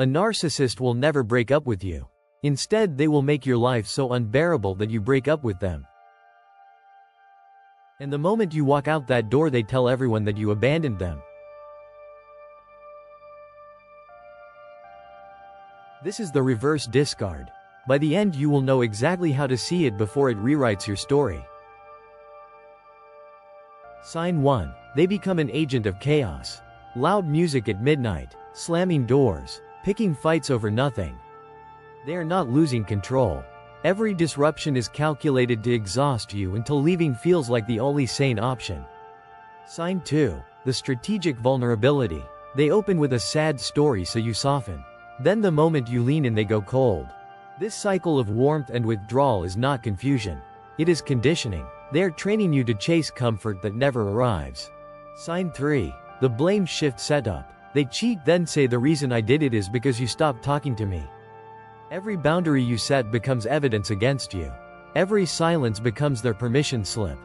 A narcissist will never break up with you. Instead, they will make your life so unbearable that you break up with them. And the moment you walk out that door, they tell everyone that you abandoned them. This is the reverse discard. By the end, you will know exactly how to see it before it rewrites your story. Sign 1. They become an agent of chaos. Loud music at midnight, slamming doors, picking fights over nothing. They are not losing control. Every disruption is calculated to exhaust you until leaving feels like the only sane option. Sign 2. The strategic vulnerability. They open with a sad story so you soften. Then the moment you lean in, they go cold. This cycle of warmth and withdrawal is not confusion. It is conditioning. They are training you to chase comfort that never arrives. Sign 3. The blame shift setup. They cheat, then say the reason I did it is because you stopped talking to me. Every boundary you set becomes evidence against you. Every silence becomes their permission slip.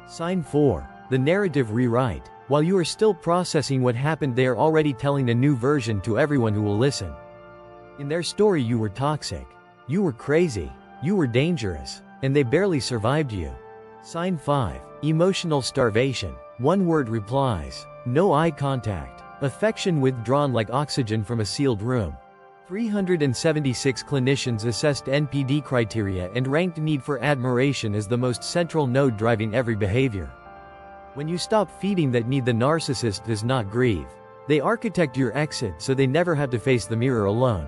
Sign 4. The narrative rewrite. While you are still processing what happened, they are already telling a new version to everyone who will listen. In their story, you were toxic. You were crazy. You were dangerous. And they barely survived you. Sign 5. Emotional starvation. One-word replies. No eye contact. Affection withdrawn like oxygen from a sealed room. 376 clinicians assessed NPD criteria and ranked need for admiration as the most central node driving every behavior. When you stop feeding that need, the narcissist does not grieve. They architect your exit so they never have to face the mirror alone.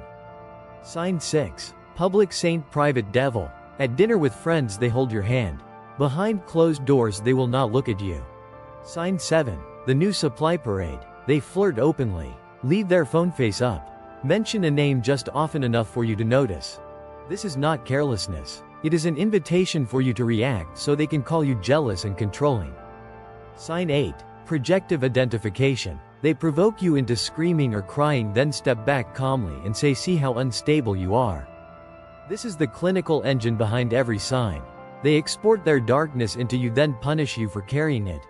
Sign 6. Public saint, private devil. At dinner with friends, they hold your hand. Behind closed doors, they will not look at you. Sign 7. The new supply parade. They flirt openly. Leave their phone face up. Mention a name just often enough for you to notice. This is not carelessness. It is an invitation for you to react so they can call you jealous and controlling. Sign 8. Projective identification. They provoke you into screaming or crying, then step back calmly and say, "See how unstable you are." This is the clinical engine behind every sign. They export their darkness into you, then punish you for carrying it.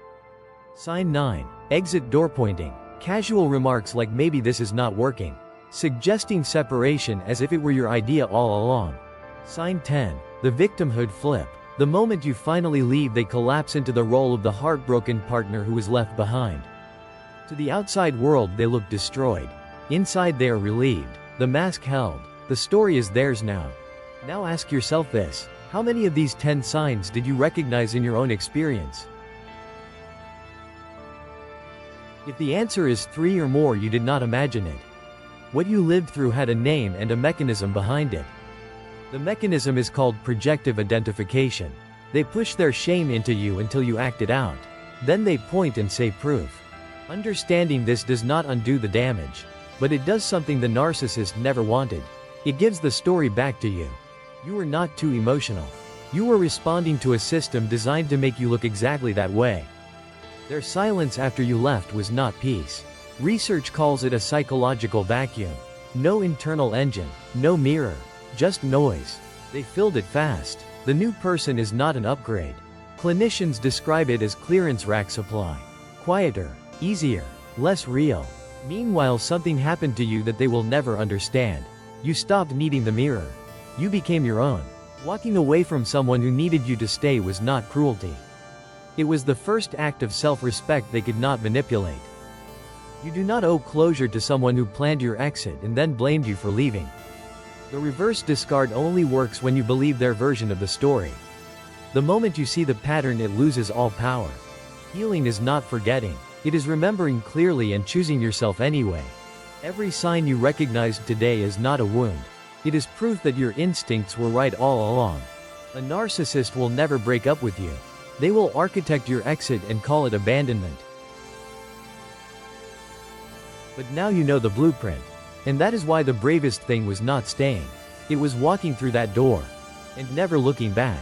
Sign 9. Exit door pointing. Casual remarks like "maybe this is not working," suggesting separation as if it were your idea all along. Sign 10. The victimhood flip. The moment you finally leave, they collapse into the role of the heartbroken partner who is left behind. To the outside world, they look destroyed. Inside, they are relieved. The mask held. The story is theirs now. Now ask yourself this: how many of these 10 signs did you recognize in your own experience? If the answer is 3 or more, you did not imagine it. What you lived through had a name and a mechanism behind it. The mechanism is called projective identification. They push their shame into you until you act it out. Then they point and say proof. Understanding this does not undo the damage. But it does something the narcissist never wanted. It gives the story back to you. You were not too emotional. You were responding to a system designed to make you look exactly that way. Their silence after you left was not peace. Research calls it a psychological vacuum. No internal engine, no mirror, just noise. They filled it fast. The new person is not an upgrade. Clinicians describe it as clearance rack supply. Quieter, easier, less real. Meanwhile, something happened to you that they will never understand. You stopped needing the mirror. You became your own. Walking away from someone who needed you to stay was not cruelty. It was the first act of self-respect they could not manipulate. You do not owe closure to someone who planned your exit and then blamed you for leaving. The reverse discard only works when you believe their version of the story. The moment you see the pattern, it loses all power. Healing is not forgetting. It is remembering clearly and choosing yourself anyway. Every sign you recognized today is not a wound. It is proof that your instincts were right all along. A narcissist will never break up with you. They will architect your exit and call it abandonment. But now you know the blueprint. And that is why the bravest thing was not staying. It was walking through that door. And never looking back.